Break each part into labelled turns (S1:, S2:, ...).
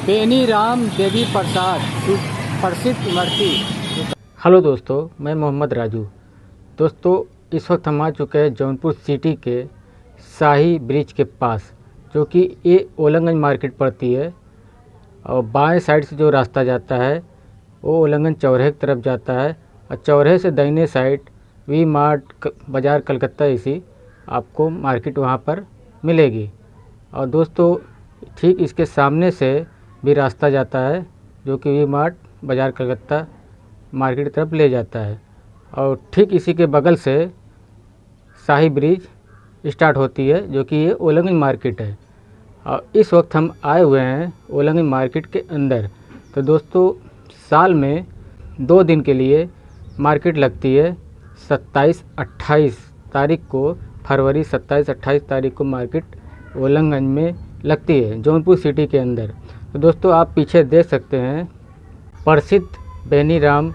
S1: बेनी राम देवी प्रसाद प्रसिद्ध इमरती।
S2: हेलो दोस्तों, मैं मोहम्मद राजू। दोस्तों, इस वक्त हम आ चुके हैं जौनपुर सिटी के शाही ब्रिज के पास, जो कि ये ओलंगन मार्केट पड़ती है। और बाएं साइड से जो रास्ता जाता है वो ओलंगन चौराहे की तरफ जाता है, और चौराहे से दाहिने साइड वी मार्ट बाज़ार कलकत्ता इसी आपको मार्केट वहाँ पर मिलेगी। और दोस्तों, ठीक इसके सामने से भी रास्ता जाता है जो कि वी मार्ट बाज़ार कलकत्ता मार्केट की तरफ ले जाता है। और ठीक इसी के बगल से शाही ब्रिज स्टार्ट होती है, जो कि ये ओलंगन मार्केट है। और इस वक्त हम आए हुए हैं ओलंगन मार्केट के अंदर। तो दोस्तों, साल में 2 दिन के लिए मार्केट लगती है। 27-28 तारीख को, फरवरी 27-28 तारीख को मार्केट ओलंगन में लगती है, जौनपुर सिटी के अंदर। तो दोस्तों, आप पीछे देख सकते हैं प्रसिद्ध बेनी राम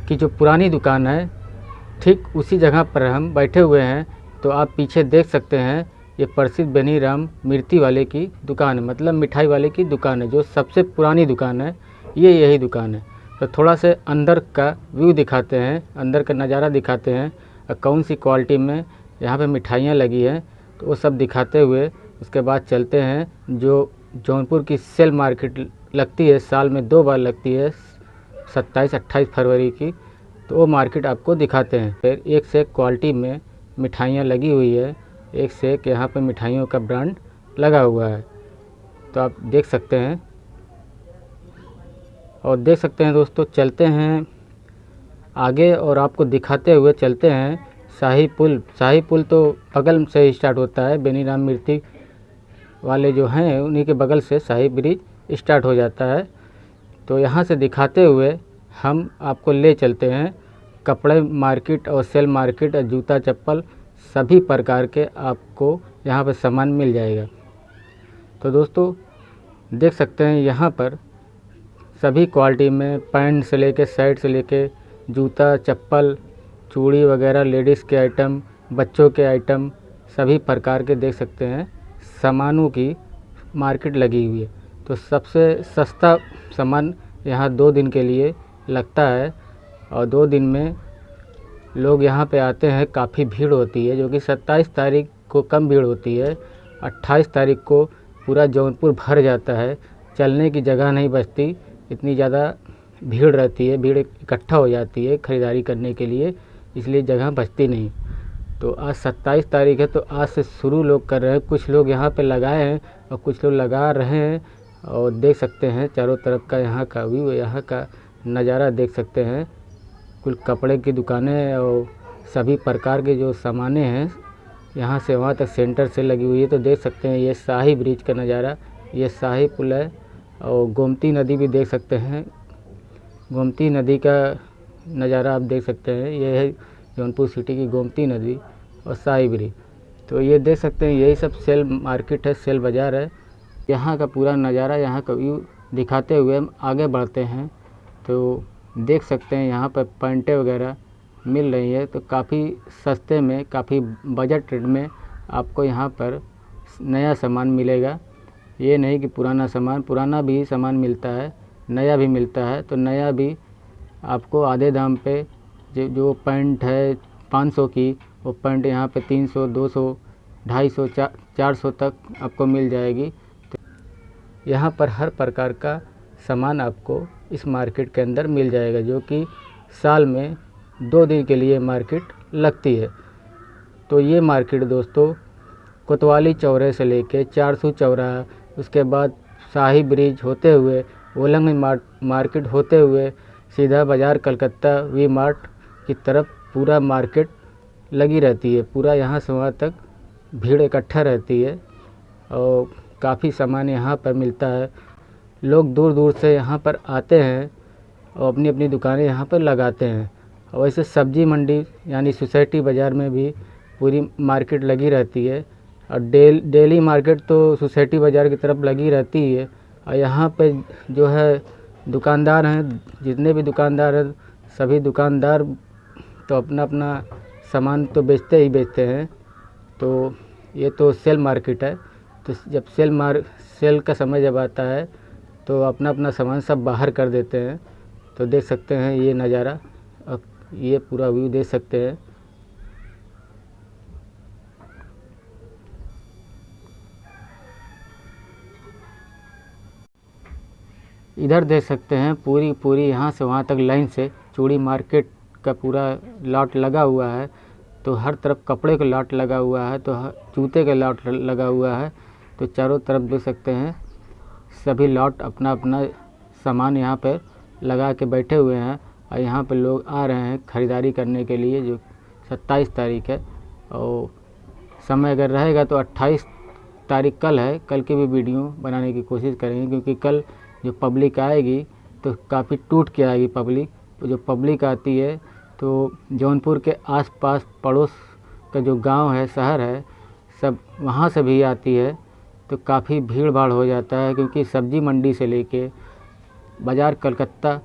S2: की जो पुरानी दुकान है, ठीक उसी जगह पर हम बैठे हुए हैं। तो आप पीछे देख सकते हैं ये प्रसिद्ध बेनी राम मिर्ती वाले की दुकान है, मतलब मिठाई वाले की दुकान है, जो सबसे पुरानी दुकान है, ये यही दुकान है। तो थोड़ा से अंदर का व्यू दिखाते हैं, अंदर का नज़ारा दिखाते हैं, और कौन सी क्वालिटी में यहाँ पे मिठाइयाँ लगी हैं, तो वो सब दिखाते हुए उसके बाद चलते हैं। जो जौनपुर की सेल मार्केट लगती है, साल में 2 बार लगती है, 27-28 फरवरी की, तो वो मार्केट आपको दिखाते हैं। फिर एक से एक क्वालिटी में मिठाइयाँ लगी हुई है, एक से एक यहाँ पे मिठाइयों का ब्रांड लगा हुआ है। तो आप देख सकते हैं, और देख सकते हैं दोस्तों, चलते हैं आगे और आपको दिखाते हुए चलते हैं शाही पुल। शाही पुल तो बगल से ही स्टार्ट होता है, बेनी राम मिर्ती वाले जो हैं उन्हीं के बगल से शाही ब्रिज स्टार्ट हो जाता है। तो यहाँ से दिखाते हुए हम आपको ले चलते हैं कपड़े मार्केट और सेल मार्केट, और जूता चप्पल सभी प्रकार के आपको यहाँ पर सामान मिल जाएगा। तो दोस्तों, देख सकते हैं यहाँ पर सभी क्वालिटी में पैंट से लेके शर्ट से लेके जूता चप्पल चूड़ी वगैरह, लेडीज़ के आइटम, बच्चों के आइटम, सभी प्रकार के देख सकते हैं सामानों की मार्केट लगी हुई है। तो सबसे सस्ता सामान यहाँ 2 दिन के लिए लगता है, और 2 दिन में लोग यहाँ पे आते हैं। काफ़ी भीड़ होती है, जो कि 27 तारीख को कम भीड़ होती है, 28 तारीख को पूरा जौनपुर भर जाता है, चलने की जगह नहीं बचती, इतनी ज़्यादा भीड़ रहती है, भीड़ इकट्ठा हो जाती है ख़रीदारी करने के लिए, इसलिए जगह बचती नहीं। तो आज 27 तारीख है, तो आज से शुरू लोग कर रहे हैं। कुछ लोग यहाँ पे लगाए हैं और कुछ लोग लगा रहे हैं, और देख सकते हैं चारों तरफ का यहाँ का व्यू, यहाँ का नज़ारा देख सकते हैं। कुल कपड़े की दुकानें और सभी प्रकार के जो सामानें हैं यहाँ से वहाँ तक सेंटर से लगी हुई है। तो देख सकते हैं ये शाही ब्रिज का नज़ारा, ये शाही पुल है। और गोमती नदी भी देख सकते हैं, गोमती नदी का नज़ारा आप देख सकते हैं। ये है जौनपुर सिटी की गोमती नदी और शाही ब्रिज। तो ये देख सकते हैं, यही सब सेल मार्केट है, सेल बाज़ार है। यहाँ का पूरा नज़ारा, यहाँ का व्यू दिखाते हुए हम आगे बढ़ते हैं। तो देख सकते हैं यहाँ पर पैंटें वगैरह मिल रही है, तो काफ़ी सस्ते में, काफ़ी बजट रेट में आपको यहाँ पर नया सामान मिलेगा। ये नहीं कि पुराना सामान, पुराना भी सामान मिलता है, नया भी मिलता है। तो नया भी आपको आधे दाम पे जो पैंट है 500 की, वो पैंट यहाँ पे 300, 200, 250, 400 तक आपको मिल जाएगी। तो यहाँ पर हर प्रकार का सामान आपको इस मार्केट के अंदर मिल जाएगा, जो कि साल में 2 दिन के लिए मार्केट लगती है। तो ये मार्केट दोस्तों कोतवाली चौराहे से लेके 400 चौराहा, उसके बाद शाही ब्रिज होते हुए ओलंगन मार्केट होते हुए सीधा बाज़ार कलकत्ता वी मार्ट की तरफ पूरा मार्केट लगी रहती है। पूरा यहाँ से वहाँ तक भीड़ इकट्ठा रहती है, और काफ़ी सामान यहाँ पर मिलता है। लोग दूर दूर से यहाँ पर आते हैं और अपनी अपनी दुकानें यहाँ पर लगाते हैं। और वैसे सब्जी मंडी यानी सोसाइटी बाज़ार में भी पूरी मार्केट लगी रहती है, और डेली मार्केट तो सोसाइटी बाज़ार की तरफ लगी रहती है। और यहाँ पे जो है दुकानदार हैं, जितने भी दुकानदार हैं, सभी दुकानदार तो अपना अपना सामान तो बेचते ही बेचते हैं। तो ये तो सेल मार्केट है। तो जब सेल का समय जब आता है तो अपना अपना सामान सब बाहर कर देते हैं। तो देख सकते हैं ये नज़ारा, अब ये पूरा व्यू देख सकते हैं। इधर देख सकते हैं पूरी यहाँ से वहाँ तक लाइन से चूड़ी मार्केट का पूरा लॉट लगा हुआ है। तो हर तरफ कपड़े का लॉट लगा हुआ है, तो जूते का लॉट लगा हुआ है। तो चारों तरफ देख सकते हैं सभी लॉट अपना अपना सामान यहाँ पर लगा के बैठे हुए हैं। और यहाँ पर लोग आ रहे हैं ख़रीदारी करने के लिए, जो 27 तारीख है। और समय अगर रहेगा तो 28 तारीख कल है, कल की भी वीडियो बनाने की कोशिश करेंगे, क्योंकि कल जो पब्लिक आएगी तो काफ़ी टूट के आएगी पब्लिक। तो जो पब्लिक आती है तो जौनपुर के आसपास पड़ोस का जो गांव है, शहर है, सब वहां से भी आती है। तो काफ़ी भीड़ भाड़ हो जाता है, क्योंकि सब्जी मंडी से लेके बाज़ार कलकत्ता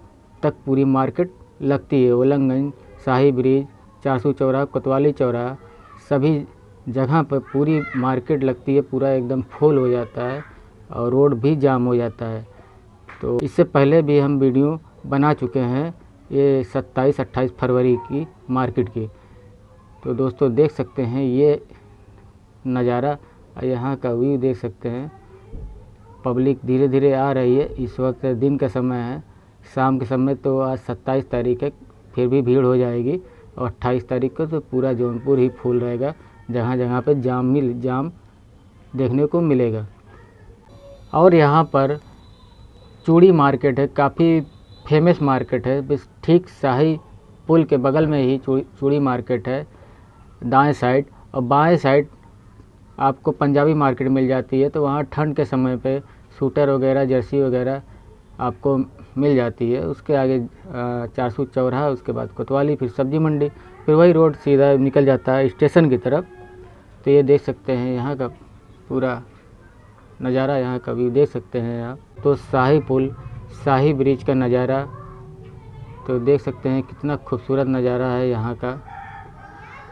S2: तक पूरी मार्केट लगती है। उल्लंघन, शाही ब्रिज, 400 चौराहा, कोतवाली चौराहा, सभी जगह पर पूरी मार्केट लगती है। पूरा एकदम फुल हो जाता है और रोड भी जाम हो जाता है। तो इससे पहले भी हम वीडियो बना चुके हैं, ये 27-28 फरवरी की मार्केट की। तो दोस्तों देख सकते हैं ये नज़ारा, यहाँ का व्यू देख सकते हैं। पब्लिक धीरे धीरे आ रही है। इस वक्त दिन का समय है, शाम के समय। तो आज 27 तारीख है, फिर भी भीड़ हो जाएगी। और 28 तारीख को तो पूरा जौनपुर ही फुल रहेगा, जहाँ जहाँ पे जाम देखने को मिलेगा। और यहाँ पर चूड़ी मार्केट है, काफ़ी फेमस मार्केट है। बस ठीक शाही पुल के बगल में ही चूड़ी मार्केट है दाएं साइड। और बाएं साइड आपको पंजाबी मार्केट मिल जाती है। तो वहाँ ठंड के समय पे सूटर वगैरह, जर्सी वगैरह आपको मिल जाती है। उसके आगे 400 चौराहा, उसके बाद कोतवाली, फिर सब्जी मंडी, फिर वही रोड सीधा निकल जाता है स्टेशन की तरफ। तो ये देख सकते हैं यहाँ का पूरा नज़ारा, यहाँ का व्यू देख सकते हैं आप। तो शाही पुल, शाही ब्रिज का नज़ारा तो देख सकते हैं, कितना खूबसूरत नज़ारा है यहाँ का,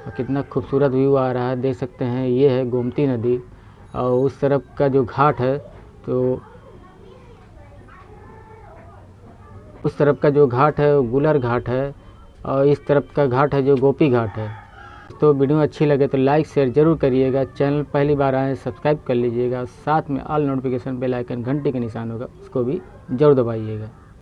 S2: और कितना खूबसूरत व्यू आ रहा है। देख सकते हैं ये है गोमती नदी, और उस तरफ का जो घाट है, तो उस तरफ का जो घाट है वो गुलर घाट है, और इस तरफ का घाट है जो गोपी घाट है। तो वीडियो अच्छी लगे तो लाइक शेयर ज़रूर करिएगा। चैनल पहली बार आए सब्सक्राइब कर लीजिएगा। साथ में ऑल नोटिफिकेशन बेल आइकन घंटी के निशान होगा, उसको भी ज़रूर दबाइएगा।